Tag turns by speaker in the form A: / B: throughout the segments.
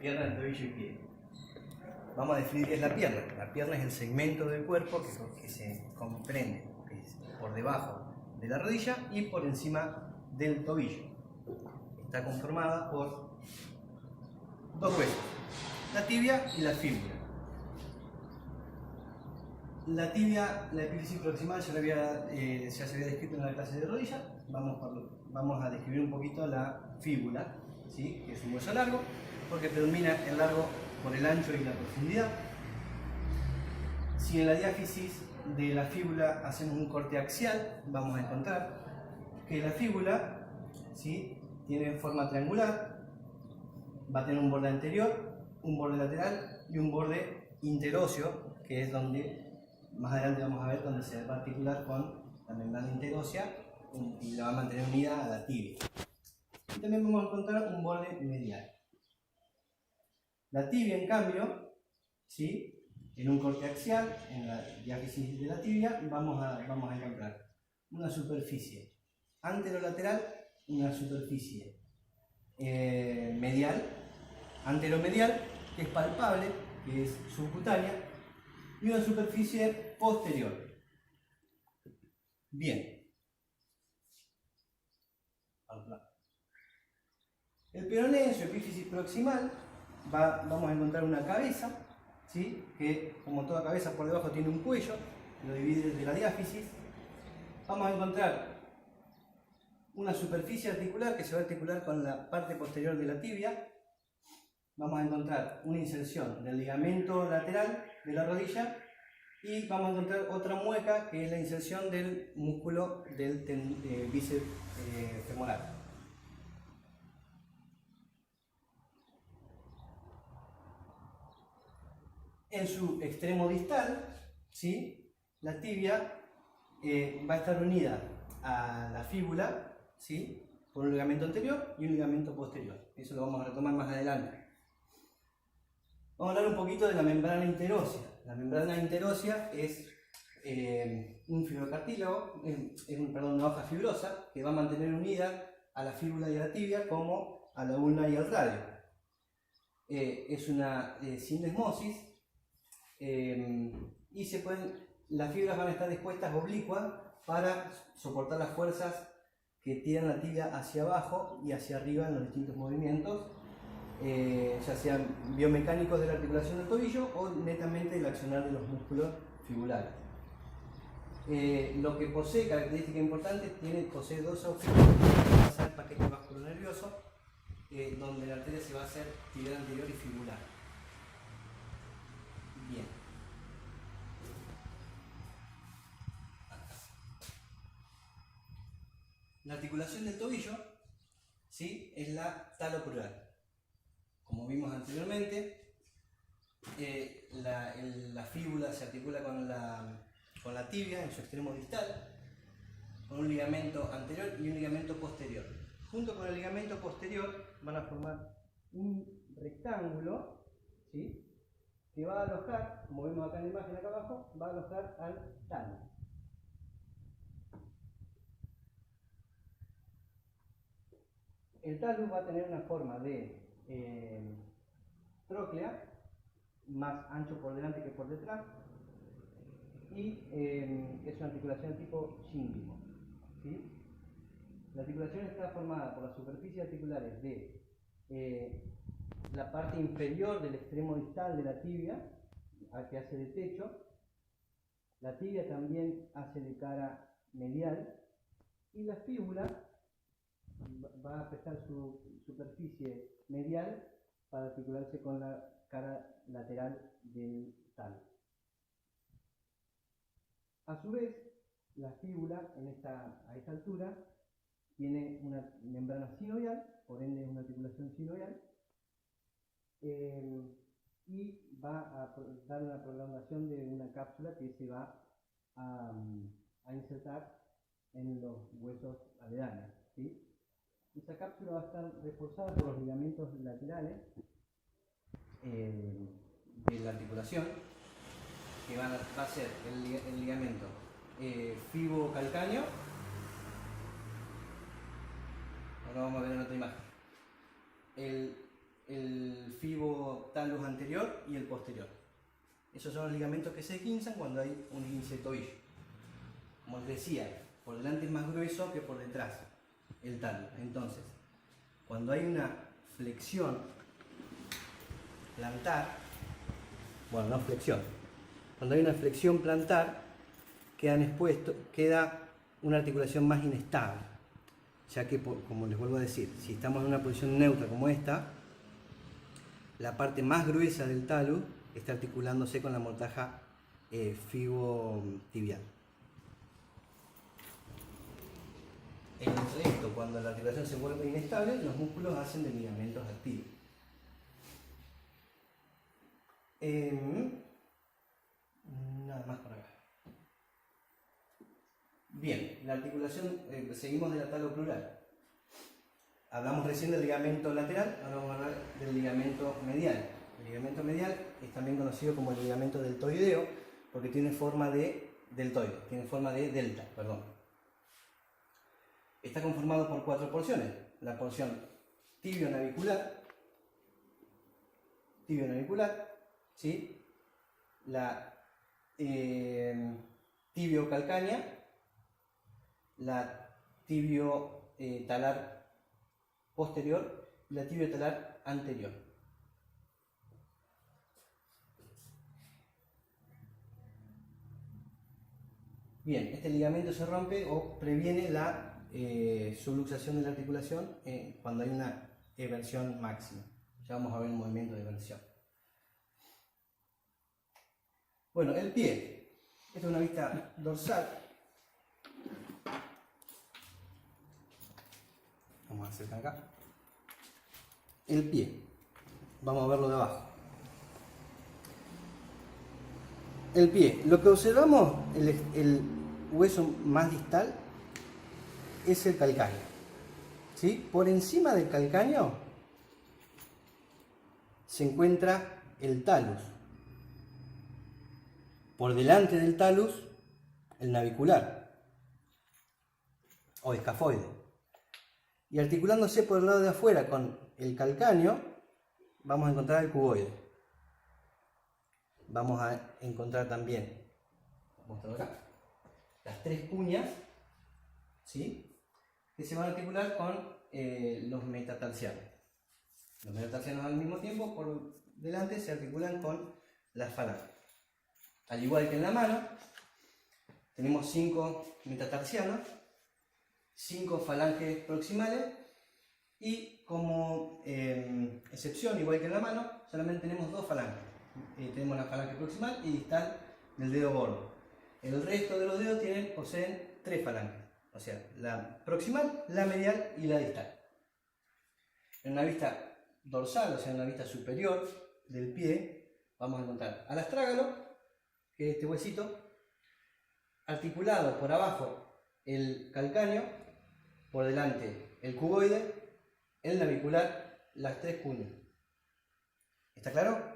A: pierna, tobillo y pie. Vamos a definir qué es la pierna. La pierna es el segmento del cuerpo que se comprende por debajo de la rodilla y por encima del tobillo. Está conformada por dos huesos, la tibia y la fíbula. La tibia, la epífisis proximal ya se había descrito en la clase de rodilla. Vamos a describir un poquito la fíbula, ¿sí? Que es un hueso largo, porque predomina el largo por el ancho y la profundidad. Si en la diáfisis de la fíbula hacemos un corte axial, vamos a encontrar que la fíbula, ¿sí?, tiene forma triangular, va a tener un borde anterior, un borde lateral y un borde interóseo, que es donde más adelante vamos a ver donde se va a articular con la membrana interósea y la va a mantener unida a la tibia. Y también vamos a encontrar un borde medial. La tibia, en cambio, ¿sí?, en un corte axial, en la diáfisis de la tibia, vamos a encontrar una superficie anterolateral, una superficie medial, anteromedial, que es palpable, que es subcutánea, y una superficie posterior. Bien. El peroné, en su epífisis proximal, vamos a encontrar una cabeza, ¿sí?, que como toda cabeza por debajo tiene un cuello, que lo divide de la diáfisis. Vamos a encontrar una superficie articular que se va a articular con la parte posterior de la tibia. Vamos a encontrar una inserción del ligamento lateral de la rodilla y vamos a encontrar otra mueca que es la inserción del músculo del bíceps femoral. En su extremo distal, ¿sí?, la tibia va a estar unida a la fíbula, ¿sí?, por un ligamento anterior y un ligamento posterior. Eso lo vamos a retomar más adelante. Vamos a hablar un poquito de la membrana interósea. La membrana interósea es un fibrocartílago, una hoja fibrosa que va a mantener unida a la fíbula y a la tibia como a la ulna y al radio. Es una sindesmosis y las fibras van a estar dispuestas oblicuas para soportar las fuerzas que tiran la tibia hacia abajo y hacia arriba en los distintos movimientos, ya sean biomecánicos de la articulación del tobillo o netamente el accionar de los músculos fibulares. Lo que posee, característica importante, posee dos agujeros que pasan al paquete vasculonervioso, donde la arteria se va a hacer tibial anterior y fibular. Bien. La articulación del tobillo, ¿sí?, es la talocrural. Como vimos anteriormente, la fíbula se articula con la tibia en su extremo distal, con un ligamento anterior y un ligamento posterior. Junto con el ligamento posterior van a formar un rectángulo, ¿sí?, que va a alojar, como vemos acá en la imagen acá abajo, va a alojar al talus. El talus va a tener una forma de tróclea, más ancho por delante que por detrás, y es una articulación tipo síndrimo, ¿sí? La articulación está formada por las superficies articulares de la parte inferior del extremo distal de la tibia, que hace de techo. La tibia también hace de cara medial, y la fíbula va a prestar su superficie medial para articularse con la cara lateral del talus. A su vez, la fíbula a esta altura tiene una membrana sinovial, por ende es una articulación sinovial, y va a dar una prolongación de una cápsula que se va a insertar en los huesos aledaños, ¿sí? Esa cápsula va a estar reforzada por los ligamentos laterales de la articulación, que va a ser el ligamento fibocalcáneo. Ahora vamos a ver en otra imagen. El el fibo talus anterior y el posterior. Esos son los ligamentos que se esguinzan cuando hay un esguince de tobillo. Como les decía, por delante es más grueso que por detrás el talus. Entonces, cuando hay una flexión plantar, bueno, no flexión, cuando hay una flexión plantar, queda una articulación más inestable, ya que, como les vuelvo a decir, si estamos en una posición neutra como esta, la parte más gruesa del talus está articulándose con la mortaja fibotibial. Entre esto, cuando la articulación se vuelve inestable, los músculos hacen de ligamentos activos. Nada más por acá. Bien, la articulación, seguimos de la taloplural. Hablamos recién del ligamento lateral, ahora vamos a hablar del ligamento medial. El ligamento medial es también conocido como el ligamento deltoideo porque tiene forma de deltoide, tiene forma de delta, perdón. Está conformado por 4 porciones. La porción tibio-navicular, ¿sí? La tibio-calcánea, la tibio-talar posterior y la tibio-talar anterior. Bien, este ligamento se rompe o previene la subluxación de la articulación cuando hay una eversión máxima. Ya vamos a ver el movimiento de eversión. Bueno, el pie. Esta es una vista dorsal. Vamos a acercar acá. El pie. Vamos a verlo de abajo. El pie. Lo que observamos, el hueso más distal, es el calcáneo. ¿Sí? Por encima del calcáneo se encuentra el talus. Por delante del talus, el navicular o escafoide. Y articulándose por el lado de afuera con el calcáneo, vamos a encontrar el cuboide. Vamos a encontrar también, mostrar acá, las 3 cuñas, ¿sí?, que se van a articular con los metatarsianos. Los metatarsianos al mismo tiempo, por delante, se articulan con las falanges. Al igual que en la mano, tenemos 5 metatarsianos, 5 falanges proximales y como excepción, igual que en la mano, solamente tenemos 2 falanges. Tenemos la falange proximal y distal del dedo gordo. El resto de los dedos poseen 3 falanges. O sea, la proximal, la medial y la distal. En una vista dorsal, o sea, en una vista superior del pie, vamos a encontrar al astrágalo, que es este huesito, articulado por abajo el calcáneo, por delante el cuboide, el navicular, las 3 cuñas. ¿Está claro?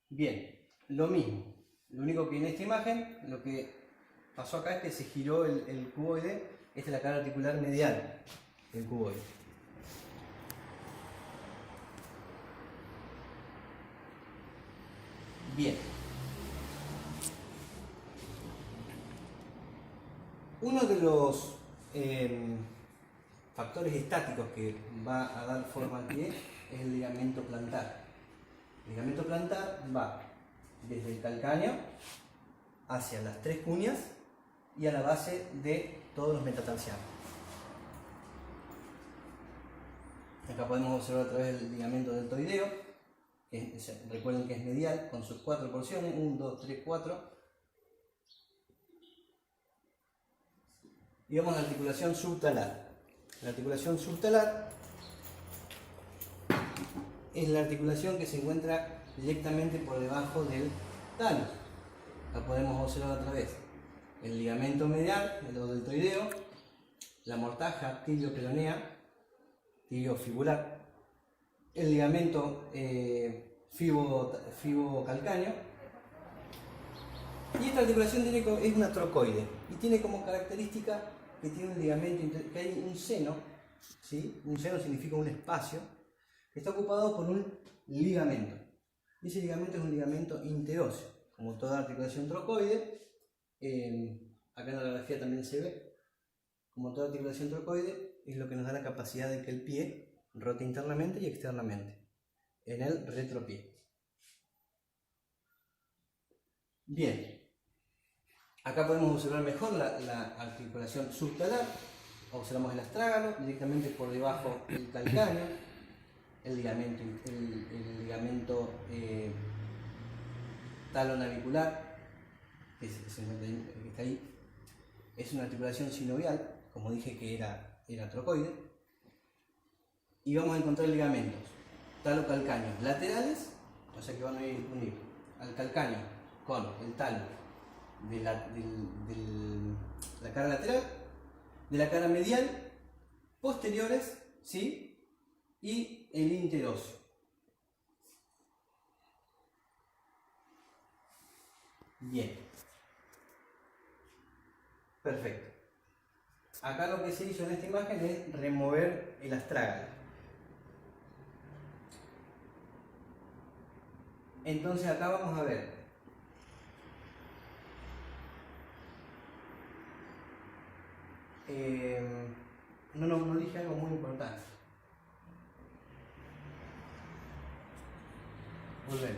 A: Bien, lo mismo. Lo único que en esta imagen, lo que pasó acá es que se giró el cuboide. Esta es la cara articular medial del cuboide. Bien. Uno de los factores estáticos que va a dar forma al pie es el ligamento plantar. El ligamento plantar va desde el calcáneo hacia las 3 cuñas y a la base de todos los metatarsianos. Acá podemos observar otra vez el ligamento deltoideo, recuerden que es medial con sus 4 porciones, 1, 2, 3, 4. Y vamos a la articulación subtalar. La articulación subtalar es la articulación que se encuentra directamente por debajo del talus. La podemos observar otra vez. El ligamento medial, el deltoideo, la mortaja tibio-peronea, tibio-fibular, el ligamento fibo-calcáneo, y esta articulación es una trocoide y tiene como característica que tiene un ligamento, que hay un seno, ¿sí? Un seno significa un espacio, que está ocupado por un ligamento. Y ese ligamento es un ligamento interóseo, como toda articulación trocoide. Acá en la radiografía también se ve, como toda articulación trocoide, es lo que nos da la capacidad de que el pie rote internamente y externamente en el retropié. Bien, acá podemos observar mejor la articulación subtalar. Observamos el astrágalo, directamente por debajo del calcáneo, el ligamento talonavicular, que está ahí, es una articulación sinovial, como dije que era trocoide, y vamos a encontrar ligamentos talocalcáneos laterales, o sea que van a unir al calcáneo con el talo de la cara lateral, de la cara medial, posteriores, ¿sí? Y el interóseo. Bien. Perfecto. Acá lo que se hizo en esta imagen es remover el astrágalo. Entonces acá vamos a ver no dije algo muy importante. Volvemos.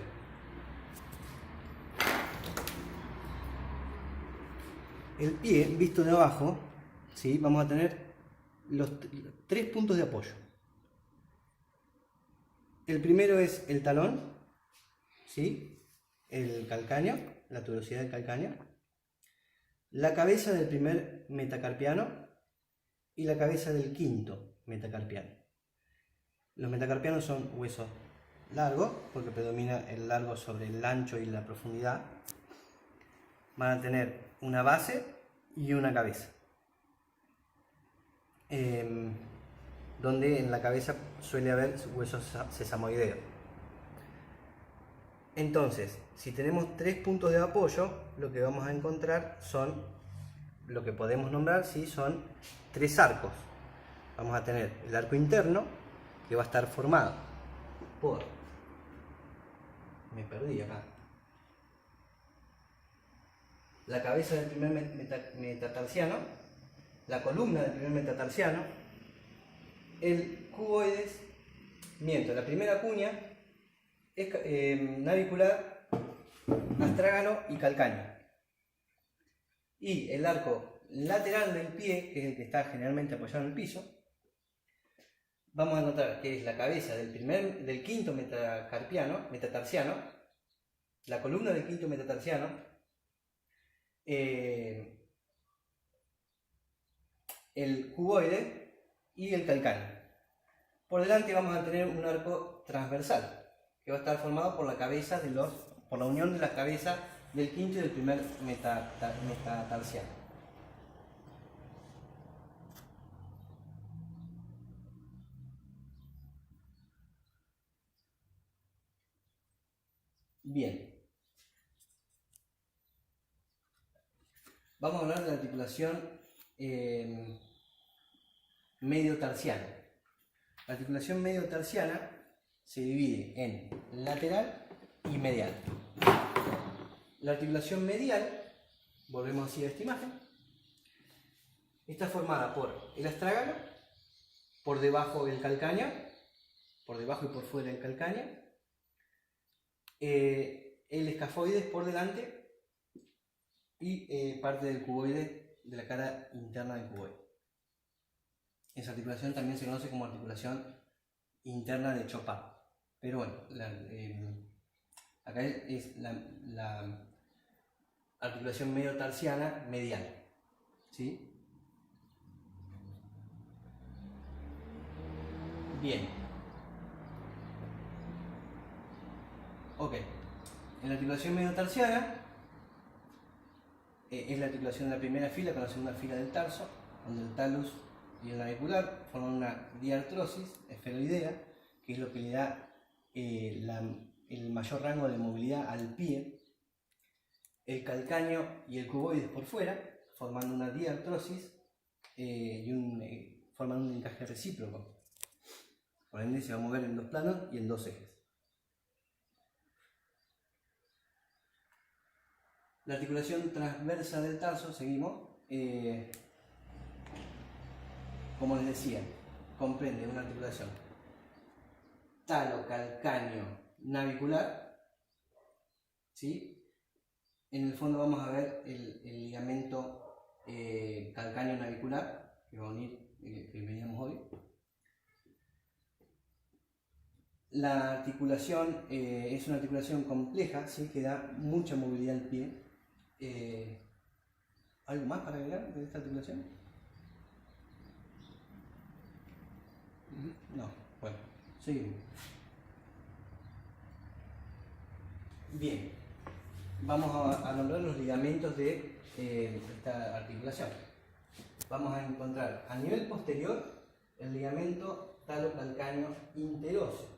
A: El pie visto de abajo, ¿sí? Vamos a tener los 3 puntos de apoyo. El primero es el talón, ¿sí? El calcáneo, la tuberosidad del calcáneo, la cabeza del primer metacarpiano y la cabeza del quinto metacarpiano. Los metacarpianos son huesos largos, porque predomina el largo sobre el ancho y la profundidad. Van a tener una base y una cabeza, donde en la cabeza suele haber huesos sesamoideos. Entonces, si tenemos 3 puntos de apoyo, lo que vamos a encontrar son, lo que podemos nombrar, ¿sí? Son 3 arcos. Vamos a tener el arco interno, que va a estar formado por, me perdí acá, la cabeza del primer metatarsiano, la columna del primer metatarsiano, el cuboides, la primera cuña es navicular, astrágalo y calcáneo. Y el arco lateral del pie, que es el que está generalmente apoyado en el piso, vamos a encontrar que es la cabeza del quinto metatarsiano, la columna del quinto metatarsiano, el cuboide y el calcáneo. Por delante vamos a tener un arco transversal, que va a estar formado por la cabeza por la unión de la cabeza del quinto y del primer metatarsiano. Bien. Vamos a hablar de la articulación mediotarsiana. La articulación mediotarsiana se divide en lateral y medial. La articulación medial, volvemos así a esta imagen, está formada por el astrágalo, por debajo del calcáneo, por debajo y por fuera del calcáneo, el escafoides por delante y parte del cuboide, de la cara interna del cuboide. Esa articulación también se conoce como articulación interna de Chopin. Pero bueno, acá es la articulación mediotarsiana medial, ¿sí? Bien. Ok. En la articulación mediotarsiana es la articulación de la primera fila con la segunda fila del tarso, donde el talus y el navicular forman una diartrosis esferoidea, que es lo que le da el mayor rango de movilidad al pie. El calcáneo y el cuboides por fuera, formando una diartrosis forman un encaje recíproco. Por ende se va a mover en dos planos y en dos ejes. La articulación transversa del tarso, seguimos, como les decía, comprende una articulación talocalcáneo-navicular, ¿sí? En el fondo vamos a ver el ligamento calcáneo-navicular, que va a unir, que veíamos hoy. La articulación es una articulación compleja, ¿sí? Que da mucha movilidad al pie. ¿Algo más para agregar de esta articulación? No, bueno, seguimos. Bien, vamos a nombrar los ligamentos de esta articulación. Vamos a encontrar a nivel posterior el ligamento talocalcáneo interóseo.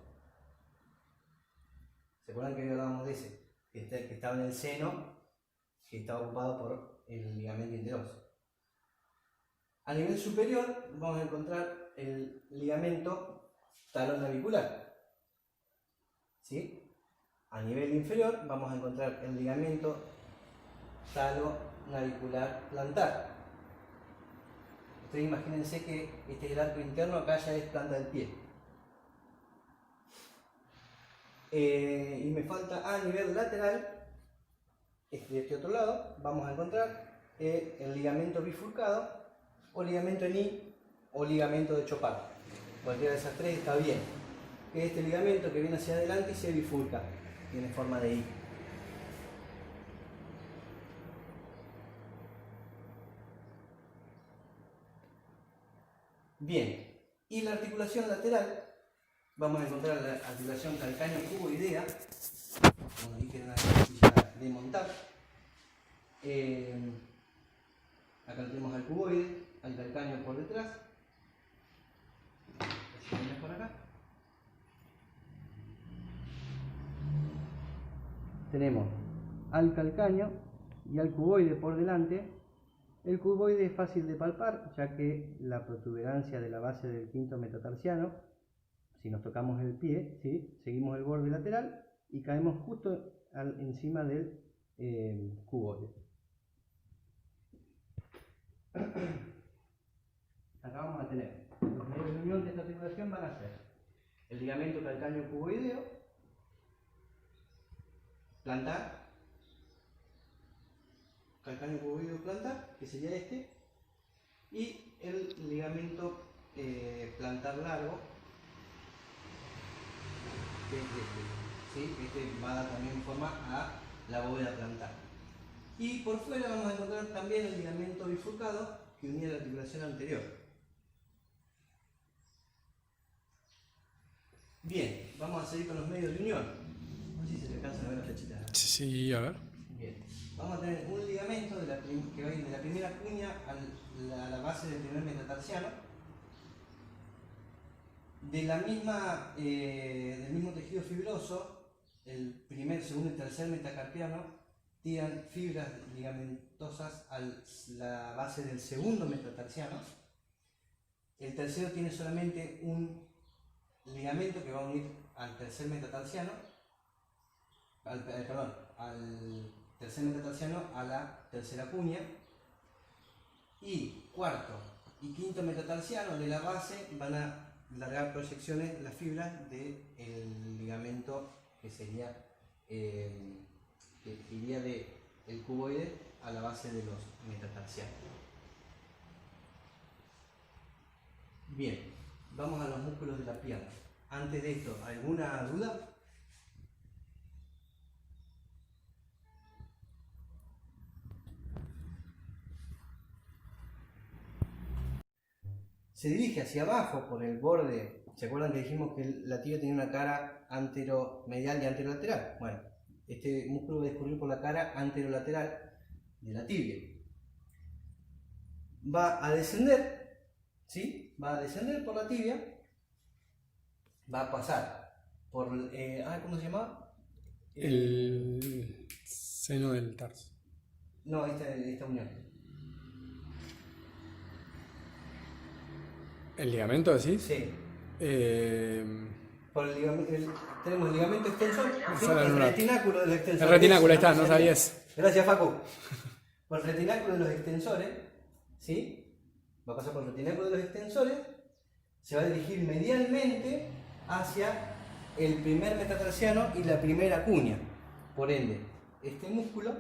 A: ¿Se acuerdan que hoy hablábamos de ese? Que estaba en el seno, que estaba ocupado por el ligamento interóseo. A nivel superior vamos a encontrar el ligamento talonavicular, ¿sí? A nivel inferior vamos a encontrar el ligamento talonavicular plantar. Ustedes imagínense que este es el arco interno, acá ya es planta del pie. Y me falta a nivel lateral, de este otro lado, vamos a encontrar el ligamento bifurcado, o ligamento en I, o ligamento de Chopard. Cualquiera de esas tres está bien. Que este ligamento que viene hacia adelante y se bifurca, tiene forma de I. Bien, y la articulación lateral, vamos a encontrar la articulación calcáneo-cuboidea, como dije, una ejercicio de montar. Acá tenemos al cuboide, al calcáneo por detrás. Por acá. Tenemos al calcáneo y al cuboide por delante. El cuboide es fácil de palpar, ya que la protuberancia de la base del quinto metatarsiano, si nos tocamos el pie, ¿sí? Seguimos el borde lateral y caemos justo encima del cuboide. Acá vamos a tener los medios de unión de esta articulación, van a ser el ligamento calcáneo cuboideo plantar, calcáneo cuboideo plantar, que sería este, y el ligamento plantar largo, que es este, ¿sí? Este va a dar también forma a la bóveda plantar. Y por fuera vamos a encontrar también el ligamento bifurcado que unía la articulación anterior. Bien, vamos a seguir con los medios de unión. No sé si se le alcanzan a ver las flechitas.
B: Sí, a ver.
A: Bien, vamos a tener un ligamento que va a ir de la primera cuña a la base del primer metatarsiano. Del mismo tejido fibroso, el primer, segundo y tercer metacarpiano tiran fibras ligamentosas a la base del segundo metatarsiano. El tercero tiene solamente un ligamento que va a unir al tercer metatarsiano, al tercer metatarsiano a la tercera cuña, y cuarto y quinto metatarsiano de la base van a largar proyecciones las fibras del ligamento que sería que iría del cuboide a la base de los metatarsianos. Bien, vamos a los músculos de la pierna. Antes de esto, ¿alguna duda? Se dirige hacia abajo por el borde. ¿Se acuerdan que dijimos que la tibia tenía una cara anteromedial y anterolateral? Bueno, este músculo va a discurrir por la cara anterolateral de la tibia. Va a descender, ¿sí? Va a descender por la tibia. Va a pasar por... ¿cómo se llama?
B: El seno del tarso.
A: No, esta unión.
B: ¿El ligamento decís?
A: Sí.
B: Eh,
A: Por tenemos el ligamento extensor, ¿sí?
B: Sale
A: El
B: en un rato.
A: retináculo de los extensores.
B: el retináculo, ahí está, no
A: Eso,
B: sabías.
A: Gracias, Facu. Por el retináculo de los extensores, ¿sí? Va a pasar por el retináculo de los extensores, se va a dirigir medialmente hacia el primer metatarsiano y la primera cuña. Por ende, este músculo,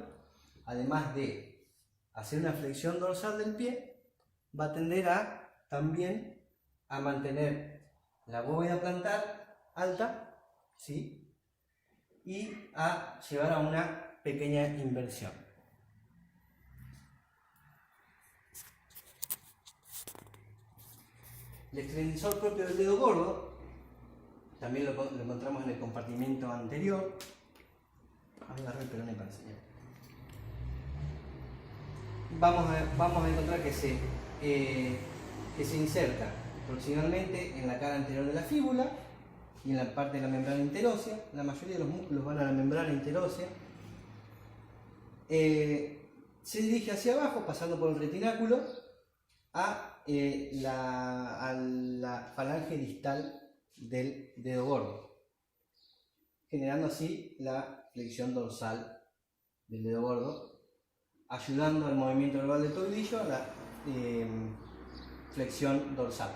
A: además de hacer una flexión dorsal del pie, va a tender a también a mantener la bóveda plantar alta, ¿sí? Y a llevar a una pequeña inversión. El extensor propio del dedo gordo también lo encontramos en el compartimento anterior. Agarré el peroné para enseñar. Vamos a encontrar que se inserta proximalmente en la cara anterior de la fíbula y en la parte de la membrana interósea. La mayoría de los músculos van a la membrana interósea. Se dirige hacia abajo, pasando por el retináculo, a la falange distal del dedo gordo, generando así la flexión dorsal del dedo gordo, ayudando al movimiento global del tobillo a la flexión dorsal.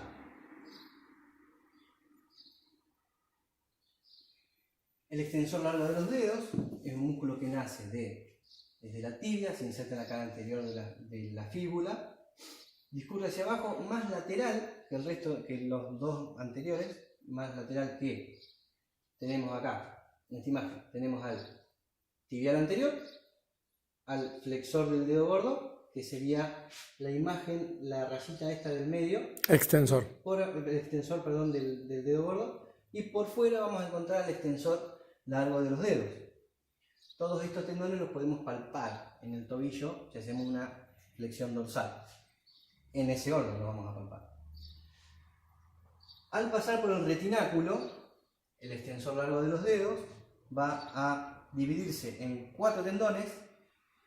A: El extensor largo de los dedos es un músculo que nace desde la tibia, se inserta en la cara anterior de la fíbula, discurre hacia abajo, más lateral que el resto, que los dos anteriores, más lateral que tenemos acá, en esta imagen, tenemos al tibial anterior, al flexor del dedo gordo, que sería la imagen, la rayita esta del medio,
B: Extensor.
A: el extensor, perdón, del dedo gordo, y por fuera vamos a encontrar el extensor largo de los dedos. Todos estos tendones los podemos palpar en el tobillo si hacemos una flexión dorsal. En ese orden lo vamos a palpar. Al pasar por el retináculo, el extensor largo de los dedos va a dividirse en 4 tendones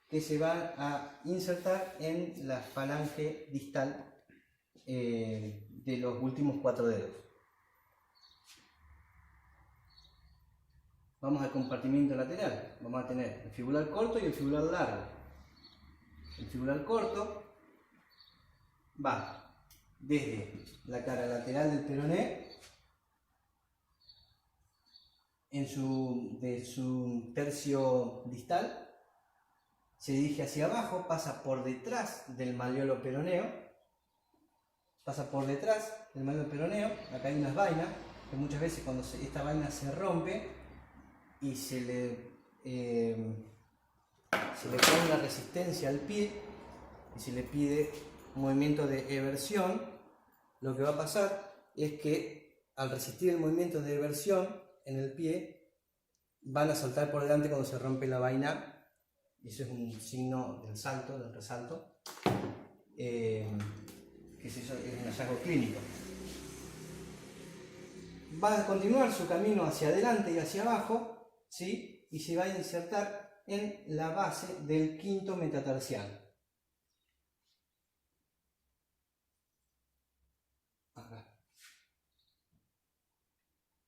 A: que se van a insertar en la falange distal de los últimos 4 dedos. Vamos al compartimiento lateral. Vamos a tener el fibular corto y el fibular largo. El fibular corto va desde la cara lateral del peroné, de su tercio distal, se dirige hacia abajo, pasa por detrás del malleolo peroneo, acá hay unas vainas, que muchas veces cuando esta vaina se rompe y se le pone la resistencia al pie y se le pide un movimiento de eversión, lo que va a pasar es que al resistir el movimiento de eversión en el pie van a saltar por delante cuando se rompe la vaina. Eso es un signo del salto, del resalto, que es un hallazgo clínico. Va a continuar su camino hacia adelante y hacia abajo, ¿sí? Y se va a insertar en la base del quinto metatarsiano. Acá.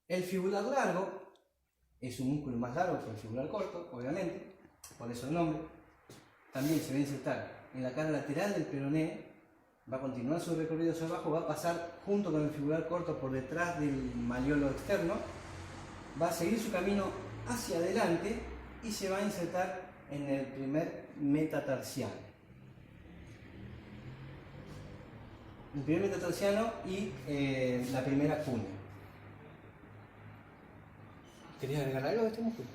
A: El fibular largo es un músculo más largo que el fibular corto, obviamente, por eso el nombre. También se va a insertar en la cara lateral del peroné, va a continuar su recorrido hacia abajo, va a pasar junto con el fibular corto por detrás del malleolo externo, va a seguir su camino hacia adelante y se va a insertar en el primer metatarsiano. El primer metatarsiano y la primera cuña. ¿Querías agregar algo de este músculo?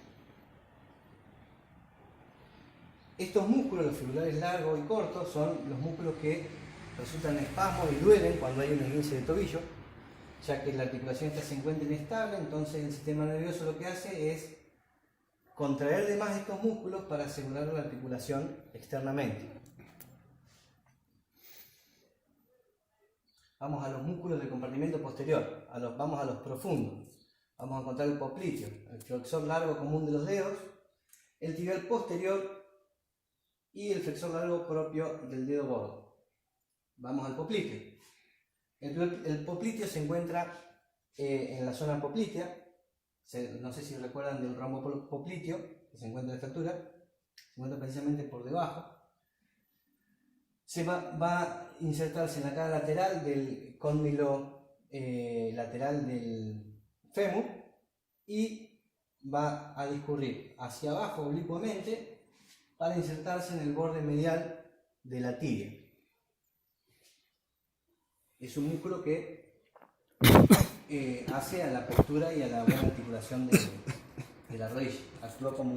A: Estos músculos, los fibulares largos y cortos, son los músculos que resultan espasmos y duelen cuando hay un esguince de tobillo, ya que la articulación esta se encuentra inestable. Entonces el sistema nervioso lo que hace es contraer de más estos músculos para asegurar la articulación externamente. Vamos a los músculos del compartimento posterior, vamos a los profundos. Vamos a encontrar el popliteo, el flexor largo común de los dedos, el tibial posterior y el flexor largo propio del dedo gordo. Vamos al popliteo. El popliteo se encuentra en la zona poplitea. No sé si recuerdan del rombo popliteo, que se encuentra a esta altura. Se encuentra precisamente por debajo. Va a insertarse en la cara lateral del cóndilo lateral del fémur y va a discurrir hacia abajo oblicuamente para insertarse en el borde medial de la tibia. Es un músculo que hace a la postura y a la buena articulación de la rodilla. Actúa como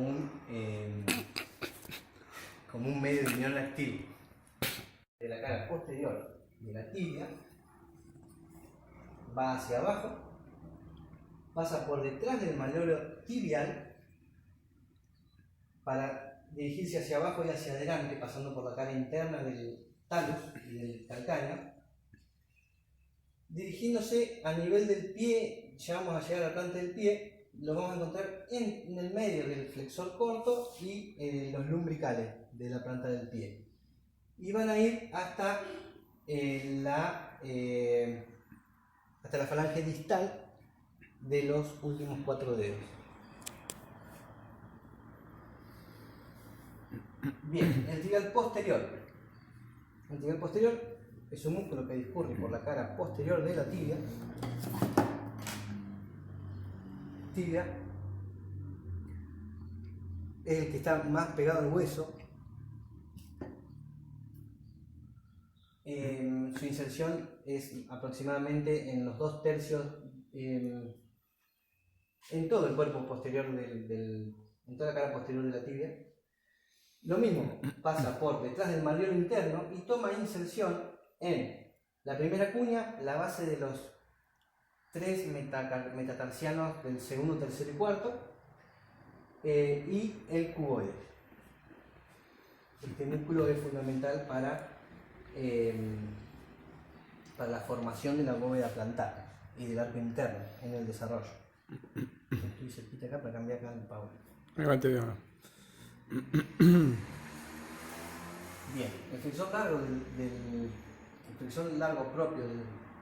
A: un medio de unión activo de la cara posterior de la tibia. Va hacia abajo, pasa por detrás del malleolo tibial para dirigirse hacia abajo y hacia adelante, pasando por la cara interna del talus y del calcáneo, dirigiéndose a nivel del pie. Ya vamos a llegar a la planta del pie, lo vamos a encontrar en el medio del flexor corto y los lumbricales de la planta del pie, y van a ir hasta la falange distal de los últimos 4 dedos. Bien, el tibial posterior. El tibial posterior es un músculo que discurre por la cara posterior de la tibia. Tibia es el que está más pegado al hueso. Su inserción es aproximadamente en los 2/3 en todo el cuerpo posterior en toda la cara posterior de la tibia. Lo mismo, pasa por detrás del malleolo interno y toma inserción en la primera cuña, la base de los 3 metatarsianos del segundo, tercero y cuarto, y el cuboide. Este músculo es fundamental para la formación de la bóveda plantar y del arco interno en el desarrollo. Estoy cerquita acá para cambiar acá el power. Bien, el flexor largo el flexor largo propio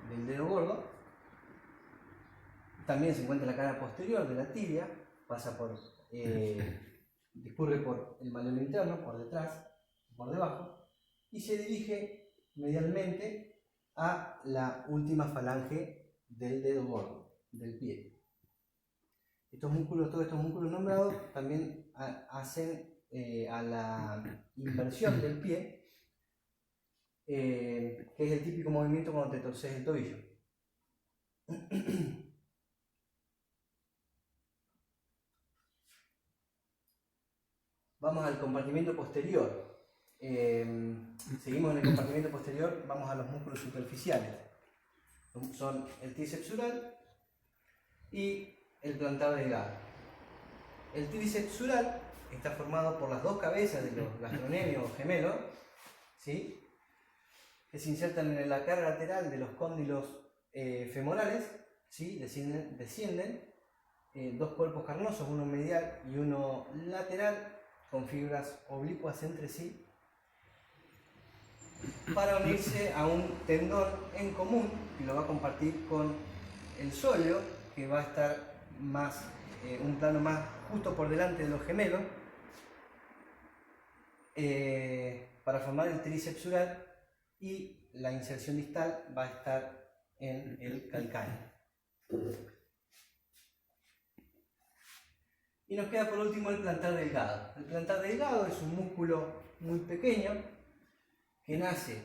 A: del dedo gordo también se encuentra en la cara posterior de la tibia, pasa por discurre por el malleolo interno, por detrás, por debajo, y se dirige medialmente a la última falange del dedo gordo del pie. Todos estos músculos nombrados también hacen a la inversión del pie, que es el típico movimiento cuando te torces el tobillo. Vamos al compartimiento posterior. Seguimos en el compartimiento posterior, vamos a los músculos superficiales. Son el tríceps sural y el plantar delgado. El tríceps sural está formado por las 2 cabezas de los gastronemios gemelos, ¿sí?, que se insertan en la cara lateral de los cóndilos femorales, ¿sí?, descienden 2 cuerpos carnosos, uno medial y uno lateral, con fibras oblicuas entre sí, para unirse a un tendón en común que lo va a compartir con el sóleo, que va a estar un plano más justo por delante de los gemelos, para formar el tríceps sural, y la inserción distal va a estar en el calcáneo. Y nos queda por último el plantar delgado. El plantar delgado es un músculo muy pequeño que nace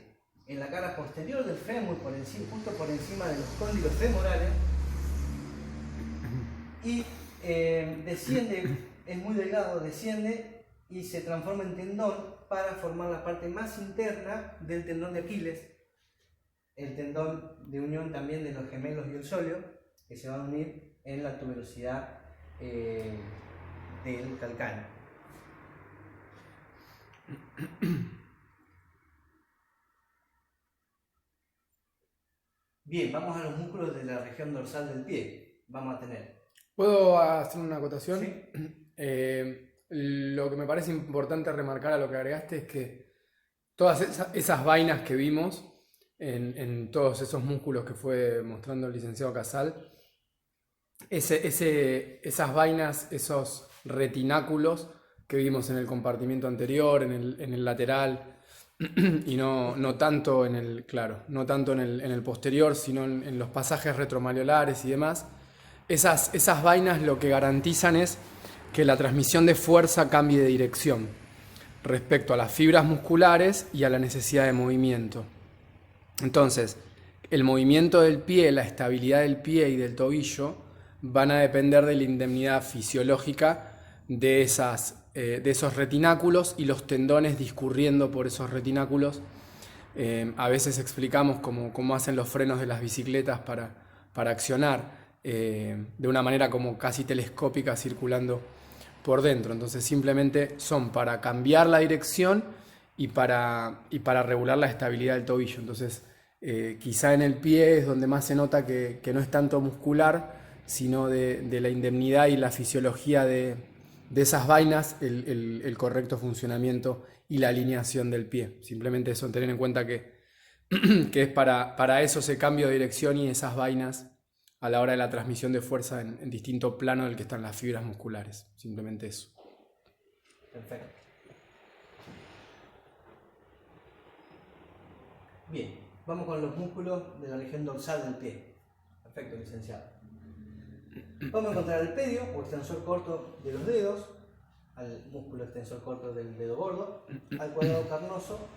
A: en la cara posterior del fémur, justo por encima de los cóndilos femorales, y desciende, es muy delgado, desciende y se transforma en tendón para formar la parte más interna del tendón de Aquiles, el tendón de unión también de los gemelos y el sóleo, que se van a unir en la tuberosidad del calcáneo. Bien, vamos a los músculos de la región dorsal del pie. Vamos a tener.
B: ¿Puedo hacer una acotación?
A: ¿Sí?
B: Lo que me parece importante remarcar a lo que agregaste es que todas esas vainas que vimos en todos esos músculos que fue mostrando el licenciado Casal, esas vainas, esos retináculos que vimos en el compartimiento anterior, en el lateral, y no tanto en el, claro, no tanto en el posterior, sino en los pasajes retromalleolares y demás. Esas vainas lo que garantizan es que la transmisión de fuerza cambie de dirección respecto a las fibras musculares y a la necesidad de movimiento. Entonces, el movimiento del pie, la estabilidad del pie y del tobillo van a depender de la indemnidad fisiológica de esos retináculos y los tendones discurriendo por esos retináculos. A veces explicamos cómo hacen los frenos de las bicicletas para accionar de una manera como casi telescópica circulando por dentro. Entonces simplemente son para cambiar la dirección y para regular la estabilidad del tobillo. Entonces quizá en el pie es donde más se nota que no es tanto muscular, sino de la indemnidad y la fisiología de esas vainas, el correcto funcionamiento y la alineación del pie. Simplemente eso, tener en cuenta que es para eso ese cambio de dirección y esas vainas a la hora de la transmisión de fuerza en distinto plano del que están las fibras musculares. Simplemente eso.
A: Perfecto. Bien, vamos con los músculos de la región dorsal del pie. Perfecto, licenciado. Vamos a encontrar el pedio o extensor corto de los dedos, al músculo extensor corto del dedo gordo, al cuadrado carnoso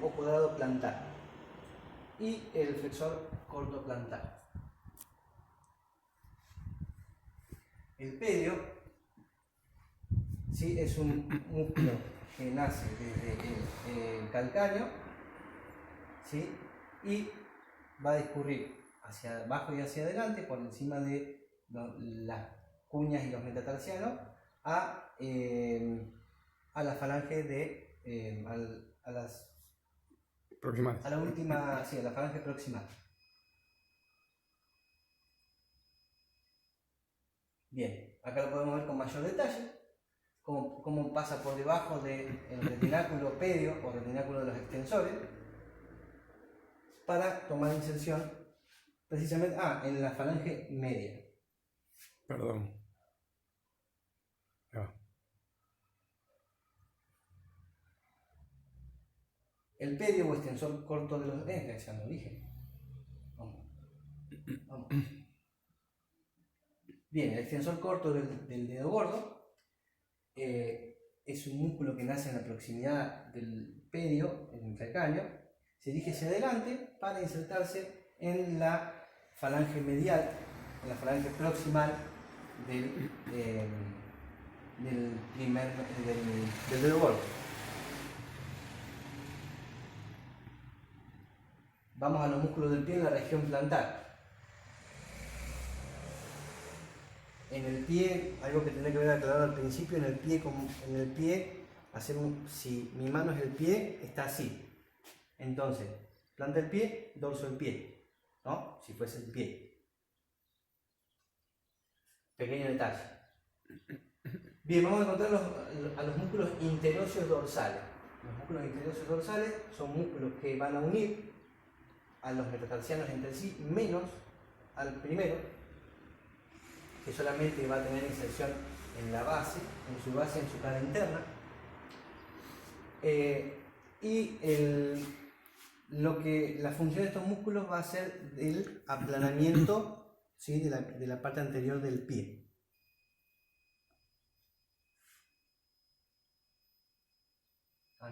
A: o cuadrado plantar y el flexor corto plantar. El pedio, ¿sí?, es un músculo que nace desde el calcáneo, ¿sí?, y va a discurrir hacia abajo y hacia adelante por encima de las cuñas y los metatarsianos a la falange de
B: Proximales.
A: a la última, sí, a la falange proximal. Bien, acá lo podemos ver con mayor detalle, cómo pasa por debajo del retináculo pedio o retináculo de los extensores para tomar inserción precisamente en la falange media.
B: Perdón. Ah.
A: El pedio o extensor corto de los dedos, ya lo dije. Vamos. Bien, el extensor corto del dedo gordo es un músculo que nace en la proximidad del pedio, en el calcáneo, se dirige hacia adelante para insertarse en la falange medial, en la falange proximal del dedo gordo. Vamos a los músculos del pie en la región plantar. En el pie, algo que tendré que haber aclarado al principio, en el pie, si mi mano es el pie, está así. Entonces, planta el pie, dorso del pie, ¿no? Si fuese el pie. Pequeño detalle. Bien, vamos a encontrar a los músculos interóseos dorsales. Los músculos interóseos dorsales son músculos que van a unir a los metatarsianos entre sí, menos al primero, que solamente va a tener inserción en la base, en su cara interna. La función de estos músculos va a ser el aplanamiento, ¿sí?, de la parte anterior del pie.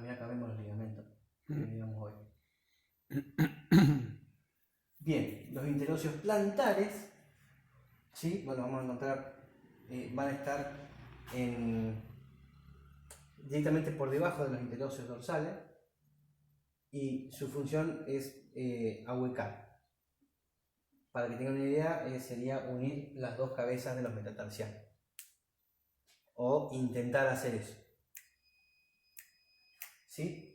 A: Mira, acá vemos los ligamentos que veíamos hoy. Bien, los interóseos plantares, ¿sí?, bueno, vamos a encontrar, van a estar directamente por debajo de los interóseos dorsales y su función es ahuecar. Para que tengan una idea, sería unir las dos cabezas de los metatarsianos o intentar hacer eso. ¿Sí?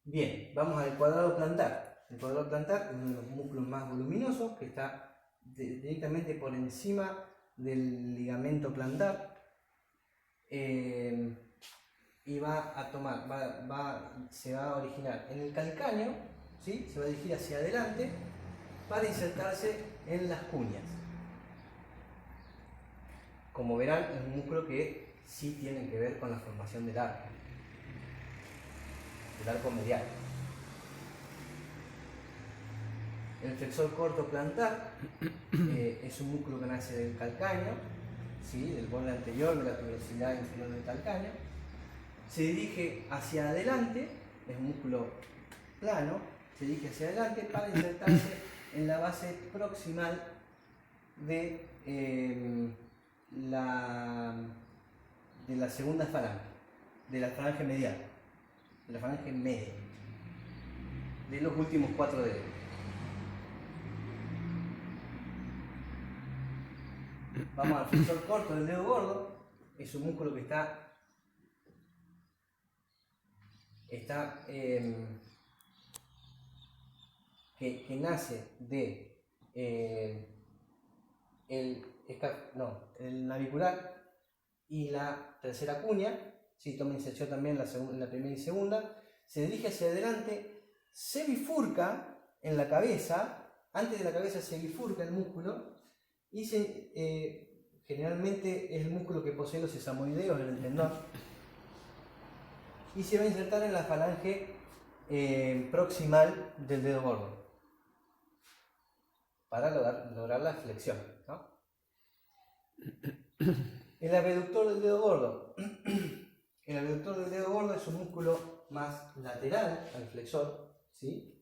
A: Bien, vamos al cuadrado plantar. El cuadrado plantar es uno de los músculos más voluminosos que está directamente por encima del ligamento plantar. y va a tomar, se va a originar en el calcáneo, ¿sí? Se va a dirigir hacia adelante para insertarse en las cuñas. Como verán, es un músculo que sí tiene que ver con la formación del arco medial. El flexor corto plantar es un músculo que nace del calcáneo, ¿sí? Del borde anterior de la tuberosidad inferior del calcáneo. Se dirige hacia adelante, es un músculo plano, se dirige hacia adelante para insertarse en la base proximal de la segunda falange, de la falange medial, de la falange media, de los últimos 4 dedos. Vamos al flexor corto del dedo gordo, es un músculo que que nace de el navicular y la tercera cuña, sí, toma inserción también en la primera y segunda, se dirige hacia adelante, se bifurca en la cabeza, antes de la cabeza se bifurca el músculo y generalmente es el músculo que posee los sesamoideos del tendón y se va a insertar en la falange proximal del dedo gordo para lograr la flexión, ¿no? El abductor del dedo gordo. El abductor del dedo gordo es un músculo más lateral al flexor, ¿sí?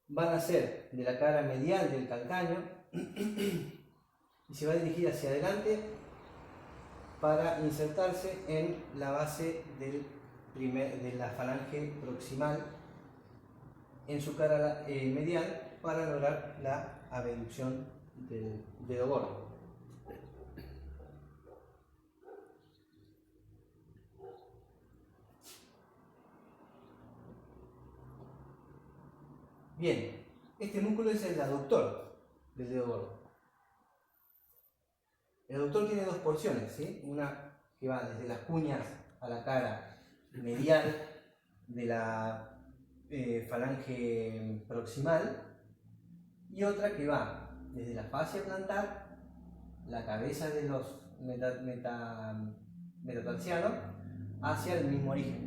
A: Van a ser de la cara medial del calcáneo y se va a dirigir hacia adelante para insertarse en la base de la falange proximal en su cara medial para lograr la abducción del dedo gordo. Bien, este músculo es el aductor del dedo gordo. El aductor tiene dos porciones, ¿sí? Una que va desde las cuñas a la cara medial de la falange proximal y otra que va desde la fascia plantar, la cabeza de los metatarsianos, hacia el mismo origen.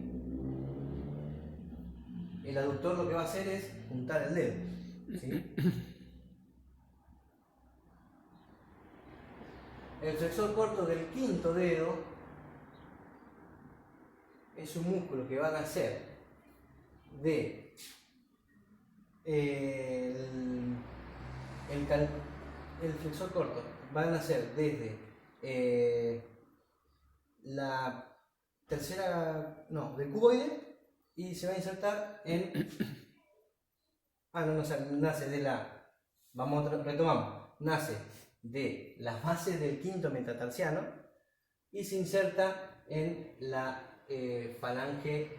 A: El aductor lo que va a hacer es juntar el dedo, ¿sí? El flexor corto del quinto dedo es un músculo que va a nacer de el flexor corto va a nacer desde la tercera, no, del cuboide y se va a insertar en nace de la, retomamos, nace de las bases del quinto metatarsiano y se inserta en la falange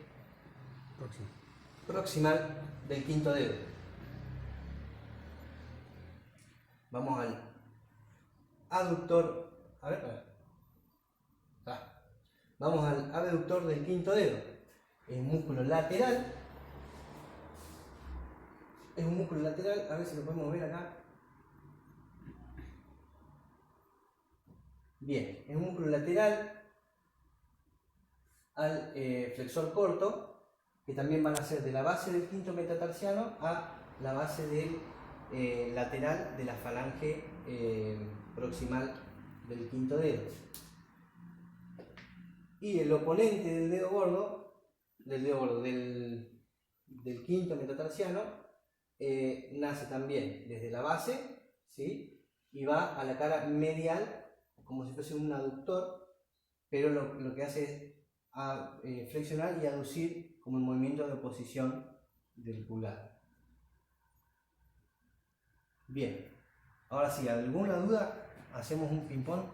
A: proximal del quinto dedo. Vamos al aductor, vamos al abductor del quinto dedo. Es un músculo lateral. Es un músculo lateral, a ver si lo podemos ver acá. Bien, es un músculo lateral al flexor corto, que también van a ser de la base del quinto metatarsiano a la base del lateral de la falange proximal del quinto dedo. Y el oponente del dedo gordo, del quinto metatarsiano, nace también desde la base, ¿sí? Y va a la cara medial como si fuese un aductor, pero lo que hace es flexionar y aducir como el movimiento de oposición del pulgar. Bien, ahora sí, ¿alguna duda? Hacemos un ping-pong.